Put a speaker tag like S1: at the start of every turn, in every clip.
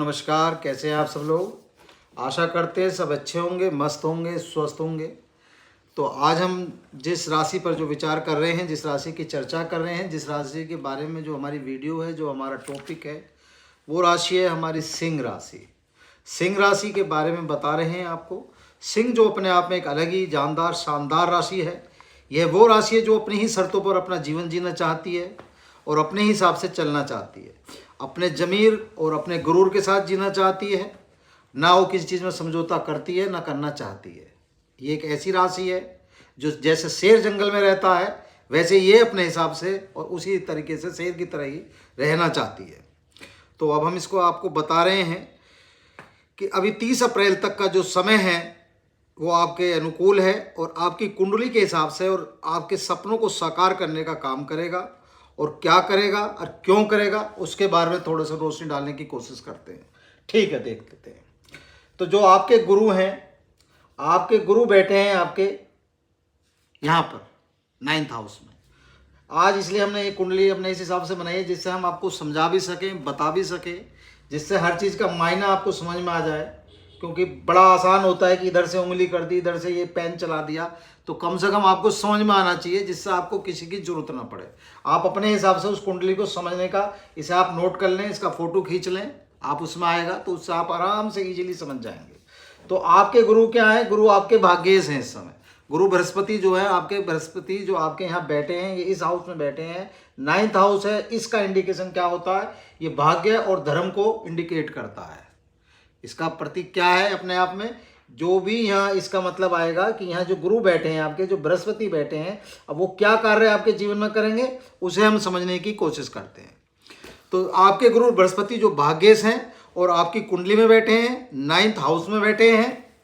S1: नमस्कार, कैसे हैं आप सब लोग। आशा करते हैं सब अच्छे होंगे, मस्त होंगे, स्वस्थ होंगे। तो आज हम जिस राशि पर जो विचार कर रहे हैं, जिस राशि की चर्चा कर रहे हैं, जिस राशि के बारे में जो हमारी वीडियो है, जो हमारा टॉपिक है, वो राशि है हमारी सिंह राशि। सिंह राशि के बारे में बता रहे हैं आपको। सिंह जो अपने आप में एक अलग ही जानदार शानदार राशि है। यह वो राशि है जो अपनी ही शर्तों पर अपना जीवन जीना चाहती है और अपने हिसाब से चलना चाहती है। अपने ज़मीर और अपने गुरूर के साथ जीना चाहती है, ना वो किसी चीज़ में समझौता करती है, ना करना चाहती है। ये एक ऐसी राशि है जो जैसे शेर जंगल में रहता है, वैसे ये अपने हिसाब से और उसी तरीके से शेर की तरह ही रहना चाहती है। तो अब हम इसको आपको बता रहे हैं कि अभी 30 अप्रैल तक का जो समय है वो आपके अनुकूल है और आपकी कुंडली के हिसाब से और आपके सपनों को साकार करने का काम करेगा। और क्या करेगा और क्यों करेगा उसके बारे में थोड़ा सा रोशनी डालने की कोशिश करते हैं। ठीक है, देख लेते हैं। तो जो आपके गुरु हैं, आपके गुरु बैठे हैं आपके यहाँ पर 9th हाउस में। आज इसलिए हमने ये कुंडली अपने इस हिसाब से बनाई है जिससे हम आपको समझा भी सकें, बता भी सकें, जिससे हर चीज़ का मायना आपको समझ में आ जाए। क्योंकि बड़ा आसान होता है कि इधर से उंगली कर दी, इधर से ये पेन चला दिया, तो कम से कम आपको समझ में आना चाहिए जिससे आपको किसी की ज़रूरत ना पड़े। आप अपने हिसाब से उस कुंडली को समझने का, इसे आप नोट कर लें, इसका फ़ोटो खींच लें, आप उसमें आएगा तो उससे आप आराम से ईजिली समझ जाएंगे। तो आपके गुरु क्या है? गुरु आपके भाग्येश हैं इस समय। गुरु बृहस्पति जो है आपके, बृहस्पति जो आपके यहाँ बैठे हैं, ये इस हाउस में बैठे हैं, 9th हाउस है। इसका इंडिकेशन क्या होता है? ये भाग्य और धर्म को इंडिकेट करता है। इसका प्रतीक क्या है अपने आप में? जो भी यहाँ इसका मतलब आएगा कि यहाँ जो गुरु बैठे हैं आपके, जो बृहस्पति बैठे हैं, अब वो क्या कार्य आपके जीवन में करेंगे उसे हम समझने की कोशिश करते हैं। तो आपके गुरु बृहस्पति जो भाग्येश हैं और आपकी कुंडली में बैठे हैं, 9th हाउस में बैठे हैं।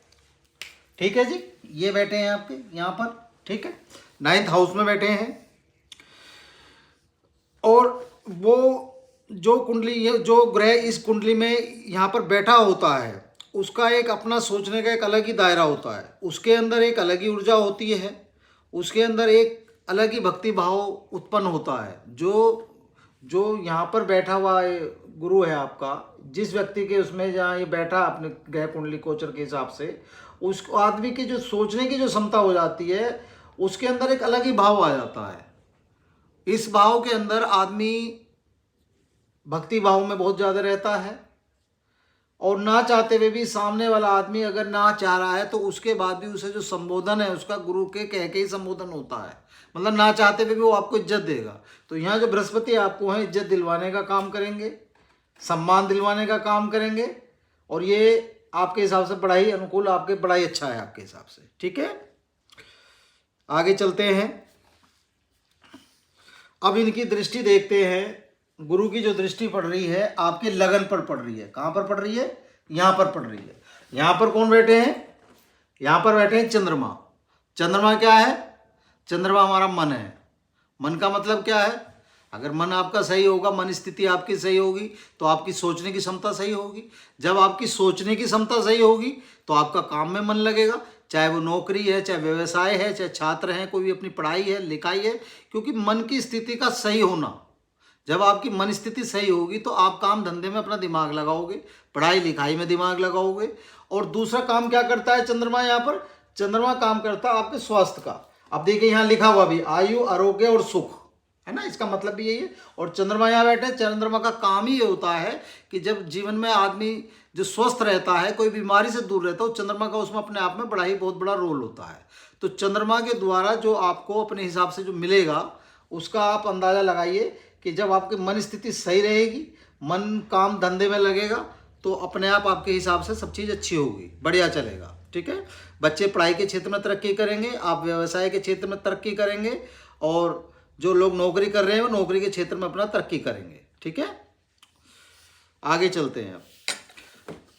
S1: ठीक है जी, ये बैठे हैं आपके यहाँ पर। ठीक है, 9th हाउस में बैठे हैं। और वो जो कुंडली, ये जो ग्रह इस कुंडली में यहाँ पर बैठा होता है, उसका एक अपना सोचने का एक अलग ही दायरा होता है। उसके अंदर एक अलग ही ऊर्जा होती है, उसके अंदर एक अलग ही भक्ति भाव उत्पन्न होता है। जो जो यहाँ पर बैठा हुआ गुरु है आपका, जिस व्यक्ति के उसमें जहाँ ये बैठा अपने ग्रह कुंडली गोचर के हिसाब से, उस आदमी की जो सोचने की जो क्षमता हो जाती है, उसके अंदर एक अलग ही भाव आ जाता है। इस भाव के अंदर आदमी भक्ति भाव में बहुत ज़्यादा रहता है और ना चाहते हुए भी सामने वाला आदमी अगर ना चाह रहा है तो उसके बाद भी उसे जो संबोधन है उसका गुरु के कह के ही संबोधन होता है। मतलब ना चाहते हुए भी वो आपको इज्जत देगा। तो यहाँ जो बृहस्पति आपको है, इज्जत दिलवाने का काम करेंगे, सम्मान दिलवाने का काम करेंगे। और ये आपके हिसाब से बड़ा ही अनुकूल, आपके बड़ा ही अच्छा है आपके हिसाब से। ठीक है, आगे चलते हैं। अब इनकी दृष्टि देखते हैं। गुरु की जो दृष्टि पड़ रही है आपके लगन पर पड़ रही है। कहाँ पर पड़ रही है? यहाँ पर पड़ रही है। यहाँ पर कौन बैठे हैं? यहाँ पर बैठे हैं चंद्रमा। चंद्रमा क्या है? चंद्रमा हमारा मन है। मन का मतलब क्या है? अगर मन आपका सही होगा, मन स्थिति आपकी सही होगी, तो आपकी सोचने की क्षमता सही होगी। जब आपकी सोचने की क्षमता सही होगी तो आपका काम में मन लगेगा, चाहे वो नौकरी है, चाहे व्यवसाय है, चाहे छात्र हैं, कोई भी अपनी पढ़ाई है, लिखाई है। क्योंकि मन की स्थिति का सही होना, जब आपकी मन स्थिति सही होगी तो आप काम धंधे में अपना दिमाग लगाओगे, पढ़ाई लिखाई में दिमाग लगाओगे। और दूसरा काम क्या करता है चंद्रमा? यहाँ पर चंद्रमा काम करता है आपके स्वास्थ्य का। अब देखिए यहाँ लिखा हुआ भी आयु, आरोग्य और सुख है ना, इसका मतलब भी यही है। और चंद्रमा यहाँ बैठे, चंद्रमा का काम ही ये होता है कि जब जीवन में आदमी जो स्वस्थ रहता है, कोई बीमारी से दूर रहता है, चंद्रमा का उसमें अपने आप में बड़ा ही बहुत बड़ा रोल होता है। तो चंद्रमा के द्वारा जो आपको अपने हिसाब से जो मिलेगा उसका आप अंदाज़ा लगाइए कि जब आपकी मन स्थिति सही रहेगी, मन काम धंधे में लगेगा, तो अपने आप आपके हिसाब से सब चीज़ अच्छी होगी, बढ़िया चलेगा। ठीक है, बच्चे पढ़ाई के क्षेत्र में तरक्की करेंगे, आप व्यवसाय के क्षेत्र में तरक्की करेंगे, और जो लोग नौकरी कर रहे हैं वो नौकरी के क्षेत्र में अपना तरक्की करेंगे। ठीक है, आगे चलते हैं।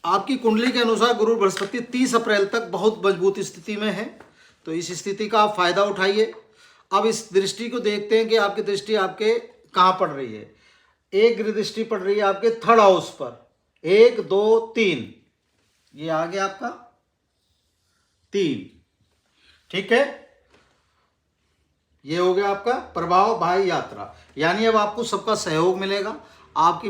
S1: आपकी कुंडली के अनुसार गुरु बृहस्पति 30 अप्रैल तक बहुत मजबूत स्थिति में है, तो इस स्थिति का आप फायदा उठाइए। अब इस दृष्टि को देखते हैं कि आपकी दृष्टि आपके कहाँ पड़ रही है। एक दृष्टि पड़ रही है आपके 3rd हाउस पर, 1 2 3, ये आ गया आपका 3। ठीक है, ये हो गया आपका प्रभाव भाई यात्रा। यानी अब आपको सबका सहयोग मिलेगा, आपकी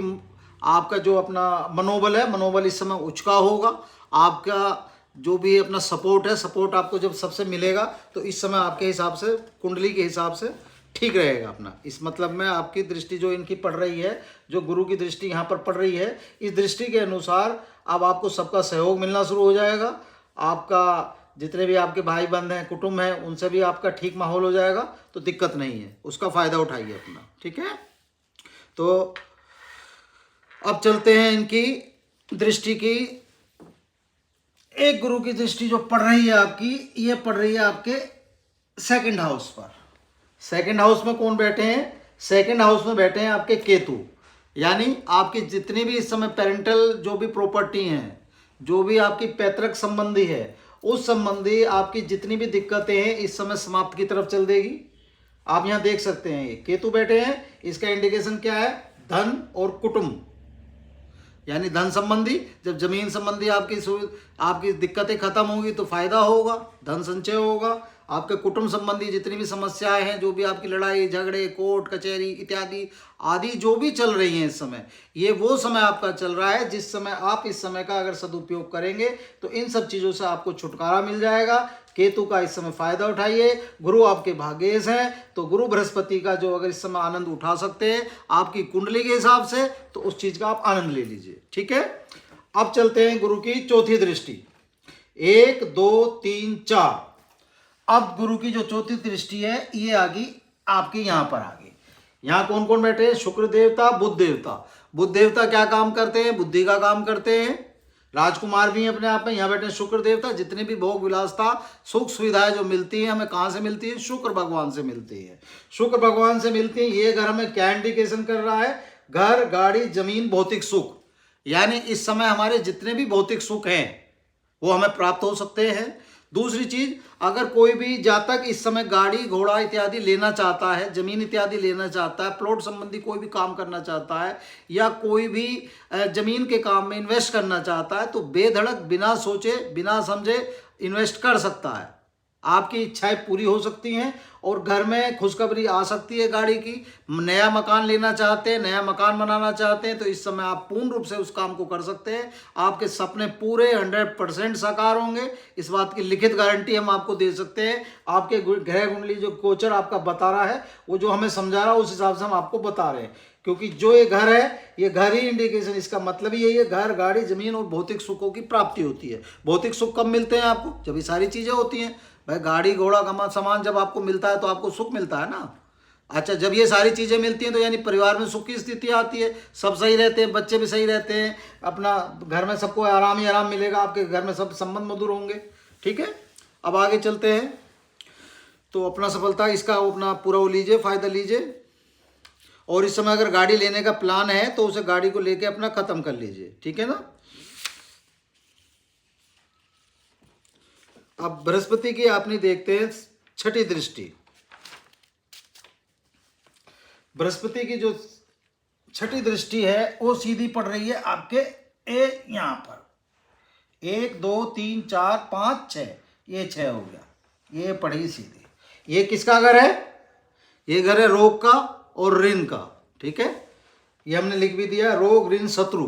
S1: आपका जो अपना मनोबल है, मनोबल इस समय उचका होगा। आपका जो भी अपना सपोर्ट है, सपोर्ट आपको जब सबसे मिलेगा तो इस समय आपके हिसाब से, कुंडली के हिसाब से ठीक रहेगा अपना। इस मतलब में आपकी दृष्टि जो इनकी पड़ रही है, जो गुरु की दृष्टि यहाँ पर पड़ रही है, इस दृष्टि के अनुसार अब आपको सबका सहयोग मिलना शुरू हो जाएगा। आपका जितने भी आपके भाई बंद हैं, कुटुंब हैं, उनसे भी आपका ठीक माहौल हो जाएगा, तो दिक्कत नहीं है, उसका फ़ायदा उठाइए अपना। ठीक है, तो अब चलते हैं इनकी दृष्टि की। एक गुरु की दृष्टि जो पड़ रही है आपकी, ये पड़ रही है आपके सेकंड हाउस पर। सेकंड हाउस में कौन बैठे हैं? सेकंड हाउस में बैठे हैं आपके केतु। यानी आपकी जितनी भी इस समय पेरेंटल जो भी प्रॉपर्टी हैं, जो भी आपकी पैतृक संबंधी है, उस संबंधी आपकी जितनी भी दिक्कतें हैं इस समय समाप्त की तरफ चल देगी। आप यहाँ देख सकते हैं ये केतु बैठे हैं, इसका इंडिकेशन क्या है? धन और कुटुंब, यानी धन संबंधी, जब जमीन संबंधी आपकी दिक्कतें खत्म होगी तो फायदा होगा, धन संचय होगा। आपके कुटुंब संबंधी जितनी भी समस्याएं हैं, जो भी आपकी लड़ाई झगड़े, कोर्ट कचहरी इत्यादि आदि जो भी चल रही हैं इस समय, ये वो समय आपका चल रहा है जिस समय आप इस समय का अगर सदुपयोग करेंगे तो इन सब चीज़ों से आपको छुटकारा मिल जाएगा। केतु का इस समय फायदा उठाइए। गुरु आपके भाग्येश हैं, तो गुरु बृहस्पति का जो अगर इस समय आनंद उठा सकते हैं आपकी कुंडली के हिसाब से, तो उस चीज़ का आप आनंद ले लीजिए। ठीक है, अब चलते हैं गुरु की चौथी दृष्टि। 1 2 3 4। अब गुरु की जो चौथी दृष्टि है ये आ गई आपके यहाँ पर आ गई। यहाँ कौन कौन बैठे हैं? शुक्र देवता, बुध देवता। बुध देवता क्या काम करते हैं? बुद्धि का काम करते हैं। राजकुमार भी हैं अपने आप में। यहाँ बैठे शुक्र देवता। जितने भी भोग विलासता सुख सुविधाएं जो मिलती हैं हमें कहाँ से मिलती है? शुक्र भगवान से मिलती है। शुक्र भगवान से मिलती है। ये घर हमें क्या इंडिकेशन कर रहा है? घर, गाड़ी, जमीन, भौतिक सुख। यानी इस समय हमारे जितने भी भौतिक सुख हैं वो हमें प्राप्त हो सकते हैं। दूसरी चीज, अगर कोई भी जातक इस समय गाड़ी घोड़ा इत्यादि लेना चाहता है, जमीन इत्यादि लेना चाहता है, प्लॉट संबंधी कोई भी काम करना चाहता है, या कोई भी जमीन के काम में इन्वेस्ट करना चाहता है, तो बेधड़क बिना सोचे बिना समझे इन्वेस्ट कर सकता है। आपकी इच्छाएं पूरी हो सकती हैं और घर में खुशखबरी आ सकती है। गाड़ी की, नया मकान लेना चाहते हैं, नया मकान बनाना चाहते हैं, तो इस समय आप पूर्ण रूप से उस काम को कर सकते हैं। आपके सपने पूरे 100% साकार होंगे, इस बात की लिखित गारंटी हम आपको दे सकते हैं। आपके ग्रह कुंडली जो गोचर आपका बता रहा है, वो जो हमें समझा रहा है उस हिसाब से हम आपको बता रहे हैं। क्योंकि जो ये घर है, ये घर ही इंडिकेशन, इसका मतलब ही यही है, घर, गाड़ी, जमीन और भौतिक सुखों की प्राप्ति होती है। भौतिक सुख कब मिलते हैं आपको? जब ये सारी चीजें होती हैं। भाई गाड़ी घोड़ा का सामान जब आपको मिलता है तो आपको सुख मिलता है ना। अच्छा, जब ये सारी चीज़ें मिलती हैं तो यानी परिवार में सुख की स्थिति आती है, सब सही रहते हैं, बच्चे भी सही रहते हैं, अपना घर में सबको आराम ही आराम मिलेगा, आपके घर में सब संबंध मधुर होंगे। ठीक है, अब आगे चलते हैं। तो अपना सफलता इसका अपना पूरा वो लीजिए, फायदा लीजिए। और इस समय अगर गाड़ी लेने का प्लान है तो उसे गाड़ी को लेके अपना खत्म कर लीजिए। ठीक है ना। अब बृहस्पति की आपने देखते हैं छठी दृष्टि। बृहस्पति की जो छठी दृष्टि है वो सीधी पड़ रही है आपके यहाँ पर 1 2 3 4 5 6, ये 6 हो गया, ये पड़ी सीधी। ये किसका घर है? ये घर है रोग का और ऋण का। ठीक है, ये हमने लिख भी दिया, रोग ऋण शत्रु।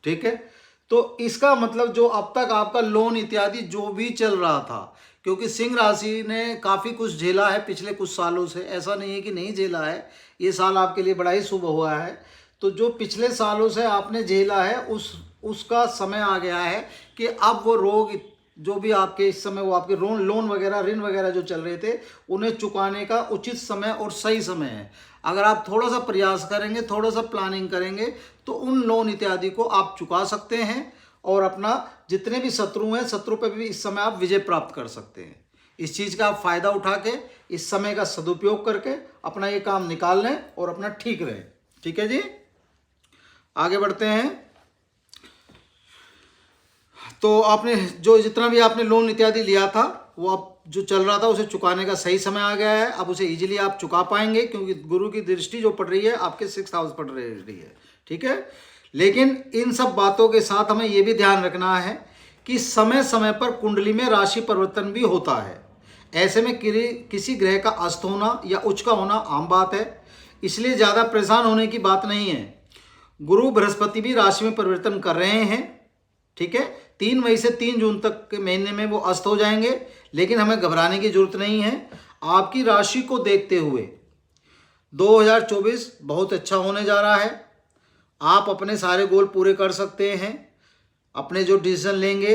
S1: ठीक है, तो इसका मतलब जो अब तक आपका लोन इत्यादि जो भी चल रहा था, क्योंकि सिंह राशि ने काफ़ी कुछ झेला है पिछले कुछ सालों से, ऐसा नहीं है कि नहीं झेला है, ये साल आपके लिए बड़ा ही शुभ हुआ है। तो जो पिछले सालों से आपने झेला है उसका समय आ गया है कि अब वो रोग जो भी आपके इस समय वो आपके लोन वगैरह ऋण वगैरह जो चल रहे थे उन्हें चुकाने का उचित समय और सही समय है। अगर आप थोड़ा सा प्रयास करेंगे, थोड़ा सा प्लानिंग करेंगे तो उन लोन इत्यादि को आप चुका सकते हैं और अपना जितने भी शत्रु हैं, शत्रु पर भी इस समय आप विजय प्राप्त कर सकते हैं। इस चीज़ का आप फायदा उठा के इस समय का सदुपयोग करके अपना ये काम निकाल लें और अपना ठीक रहे। ठीक है जी, आगे बढ़ते हैं। तो आपने जो जितना भी आपने लोन इत्यादि लिया था वो अब जो चल रहा था उसे चुकाने का सही समय आ गया है। अब उसे इजीली आप चुका पाएंगे क्योंकि गुरु की दृष्टि जो पड़ रही है आपके 6th हाउस पड़ रही है। ठीक है, लेकिन इन सब बातों के साथ हमें ये भी ध्यान रखना है कि समय समय पर कुंडली में राशि परिवर्तन भी होता है। ऐसे में किसी ग्रह का अस्त होना या उच्च का होना आम बात है, इसलिए ज़्यादा परेशान होने की बात नहीं है। गुरु बृहस्पति भी राशि में परिवर्तन कर रहे हैं, ठीक है। 3 मई से 3 जून तक के महीने में वो अस्त हो जाएंगे, लेकिन हमें घबराने की जरूरत नहीं है। आपकी राशि को देखते हुए 2024 बहुत अच्छा होने जा रहा है। आप अपने सारे गोल पूरे कर सकते हैं। अपने जो डिसीजन लेंगे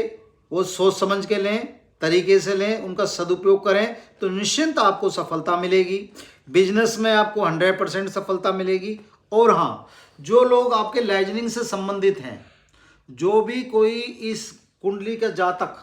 S1: वो सोच समझ के लें, तरीके से लें, उनका सदुपयोग करें तो निश्चिंत आपको सफलता मिलेगी। बिजनेस में आपको 100% सफलता मिलेगी। और हाँ, जो लोग आपके लाइजनिंग से संबंधित हैं, जो भी कोई इस कुंडली का जातक,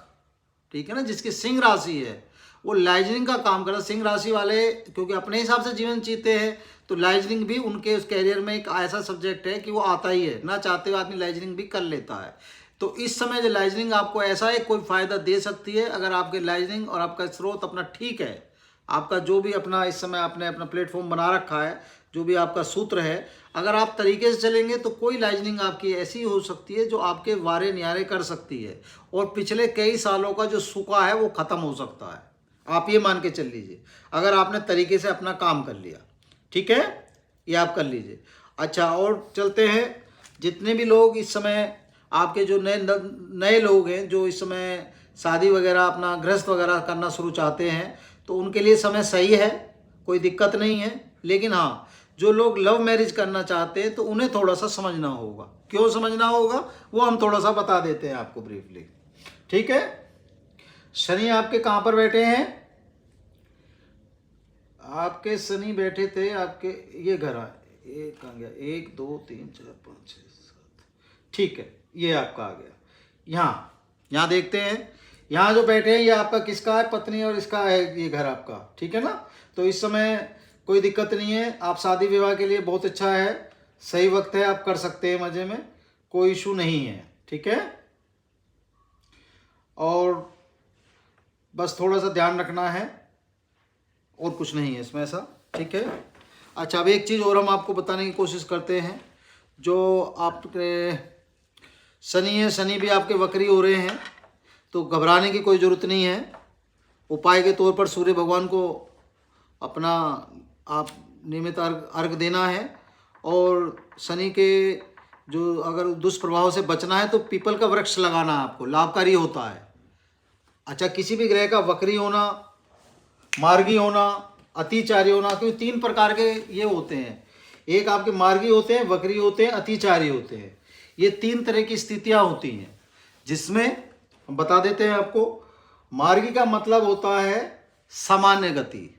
S1: ठीक है ना, जिसकी सिंह राशि है, वो लाइजनिंग का काम कर रहा है। सिंह राशि वाले क्योंकि अपने हिसाब से जीवन जीते हैं, तो लाइजनिंग भी उनके उस कैरियर में एक ऐसा सब्जेक्ट है कि वो आता ही है, ना चाहते हुए आदमी लाइजनिंग भी कर लेता है। तो इस समय जो लाइजनिंग आपको ऐसा है कोई फ़ायदा दे सकती है अगर आपके लाइजनिंग और आपका स्रोत अपना ठीक है। आपका जो भी अपना इस समय आपने अपना प्लेटफॉर्म बना रखा है, जो भी आपका सूत्र है, अगर आप तरीके से चलेंगे तो कोई लाइजनिंग आपकी ऐसी हो सकती है जो आपके वारे न्यारे कर सकती है और पिछले कई सालों का जो सूखा है वो ख़त्म हो सकता है। आप ये मान के चल लीजिए, अगर आपने तरीके से अपना काम कर लिया, ठीक है, ये आप कर लीजिए। अच्छा, और चलते हैं, जितने भी लोग इस समय आपके जो नए लोग हैं, जो इस समय शादी वगैरह अपना गृहस्थ वगैरह करना शुरू चाहते हैं, तो उनके लिए समय सही है, कोई दिक्कत नहीं है। लेकिन हाँ, जो लोग लव मैरिज करना चाहते हैं तो उन्हें थोड़ा सा समझना होगा। क्यों समझना होगा वो हम थोड़ा सा बता देते हैं आपको ब्रीफली, ठीक है। शनि आपके कहाँ पर बैठे हैं? आपके शनि बैठे थे आपके ये घर, एक कहाँ गया, 1 2 3 4 5 6 7, ठीक है, ये आपका आ गया। यहाँ देखते हैं, यहाँ जो बैठे हैं ये आपका किसका है? पत्नी और इसका है ये घर आपका, ठीक है ना। तो इस समय कोई दिक्कत नहीं है, आप शादी विवाह के लिए बहुत अच्छा है, सही वक्त है, आप कर सकते हैं मज़े में, कोई इशू नहीं है, ठीक है। और बस थोड़ा सा ध्यान रखना है और कुछ नहीं है इसमें ऐसा, ठीक है। अच्छा, अब एक चीज़ और हम आपको बताने की कोशिश करते हैं। जो आपके शनि है, शनि भी आपके वक्री हो रहे हैं, तो घबराने की कोई ज़रूरत नहीं है। उपाय के तौर पर सूर्य भगवान को अपना आप नियमित अर्घ देना है। और शनि के जो अगर दुष्प्रभाव से बचना है तो पीपल का वृक्ष लगाना है आपको, लाभकारी होता है। अच्छा, किसी भी ग्रह का वक्री होना, मार्गी होना, अतिचारी होना, क्योंकि 3 प्रकार के ये होते हैं, एक आपके मार्गी होते हैं, वक्री होते हैं, अतिचारी होते हैं। ये 3 तरह की स्थितियां होती हैं, जिसमें हम बता देते हैं आपको। मार्गी का मतलब होता है सामान्य गति,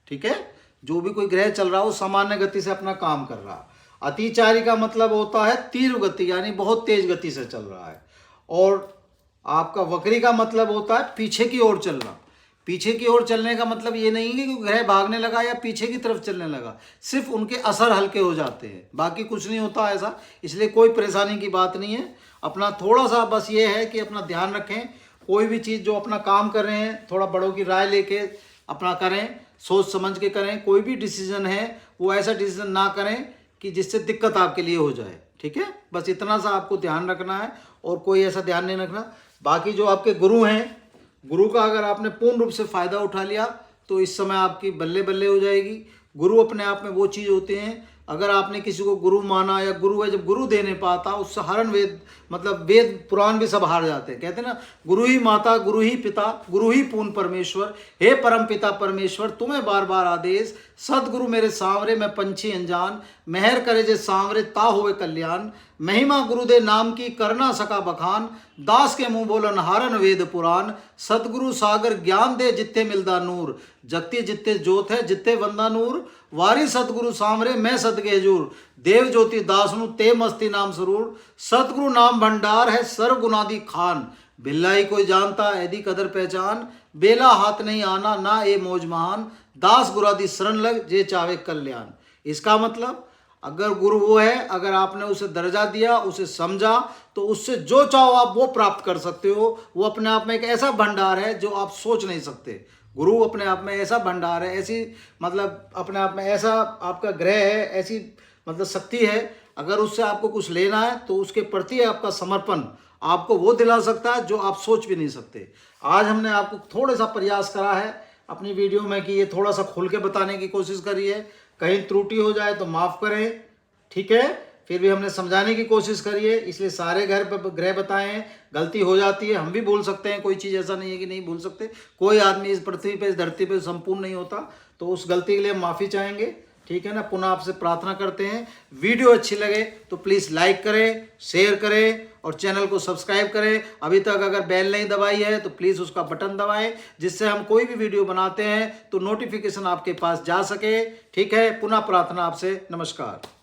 S1: ठीक है, जो भी कोई ग्रह चल रहा हो सामान्य गति से अपना काम कर रहा। अतिचारी का मतलब होता है तीव्र गति, यानी बहुत तेज गति से चल रहा है। और आपका वक्री का मतलब होता है पीछे की ओर चलना। पीछे की ओर चलने का मतलब ये नहीं है कि ग्रह भागने लगा या पीछे की तरफ चलने लगा, सिर्फ उनके असर हल्के हो जाते हैं, बाकी कुछ नहीं होता ऐसा। इसलिए कोई परेशानी की बात नहीं है। अपना थोड़ा सा बस ये है कि अपना ध्यान रखें, कोई भी चीज़ जो अपना काम कर रहे हैं थोड़ा बड़ों की राय लेके अपना करें, सोच समझ के करें। कोई भी डिसीजन है वो ऐसा डिसीजन ना करें कि जिससे दिक्कत आपके लिए हो जाए, ठीक है। बस इतना सा आपको ध्यान रखना है और कोई ऐसा ध्यान नहीं रखना। बाकी जो आपके गुरु हैं, गुरु का अगर आपने पूर्ण रूप से फ़ायदा उठा लिया तो इस समय आपकी बल्ले बल्ले हो जाएगी। गुरु अपने आप में वो चीज़ होते हैं, अगर आपने किसी को गुरु माना या गुरु है, जब गुरु दे नहीं पाता उससे हरण वेद, मतलब वेद पुराण भी सब हार जाते हैं। कहते हैं ना, गुरु ही माता, गुरु ही पिता, गुरु ही पूर्ण परमेश्वर, हे परम पिता परमेश्वर तुम्हें बार बार आदेश, सदगुरु मेरे सांवरे मैं पंछी अनजान, मेहर करे जे सांवरे ता होवे कल्याण, महिमा गुरुदेव नाम की करना सका बखान, दास के मुंह बोलन हारन वेद पुराण, सतगुरु सागर ज्ञान दे जित्ते मिलदा नूर, जगती जित्ते जोत है जित्ते वंदा नूर, वारी सतगुरु सांवरे मैं सदगे हजूर, देव ज्योति दासनु ते मस्ती नाम सरूर, सतगुरु नाम भंडार है सर्व गुनादि खान, बिल्ला ही कोई जानता ऐदी कदर पहचान, बेला हाथ नहीं आना ना ए मौज महान, दास गुरादि शरण लग जे चावे कल्याण। इसका मतलब अगर गुरु वो है, अगर आपने उसे दर्जा दिया, उसे समझा, तो उससे जो चाहो आप वो प्राप्त कर सकते हो। वो अपने आप में एक ऐसा भंडार है जो आप सोच नहीं सकते। गुरु अपने आप में ऐसा भंडार है, ऐसी मतलब अपने आप में ऐसा आपका ग्रह है, ऐसी मतलब शक्ति है, अगर उससे आपको कुछ लेना है तो उसके प्रति आपका समर्पण आपको वो दिला सकता है जो आप सोच भी नहीं सकते। आज हमने आपको थोड़ा सा प्रयास करा है अपनी वीडियो में कि ये थोड़ा सा खुल के बताने की कोशिश करी है। कहीं त्रुटि हो जाए तो माफ़ करें, ठीक है। फिर भी हमने समझाने की कोशिश करी है, इसलिए सारे ग्रह बताए हैं। गलती हो जाती है, हम भी भूल सकते हैं, कोई चीज़ ऐसा नहीं है कि नहीं भूल सकते। कोई आदमी इस पृथ्वी पे, इस धरती पे संपूर्ण नहीं होता, तो उस गलती के लिए हम माफ़ी चाहेंगे, ठीक है ना। पुनः आपसे प्रार्थना करते हैं, वीडियो अच्छी लगे तो प्लीज़ लाइक करें, शेयर करें और चैनल को सब्सक्राइब करें। अभी तक अगर बेल नहीं दबाई है तो प्लीज़ उसका बटन दबाएं, जिससे हम कोई भी वीडियो बनाते हैं तो नोटिफिकेशन आपके पास जा सके, ठीक है। पुनः प्रार्थना आपसे, नमस्कार।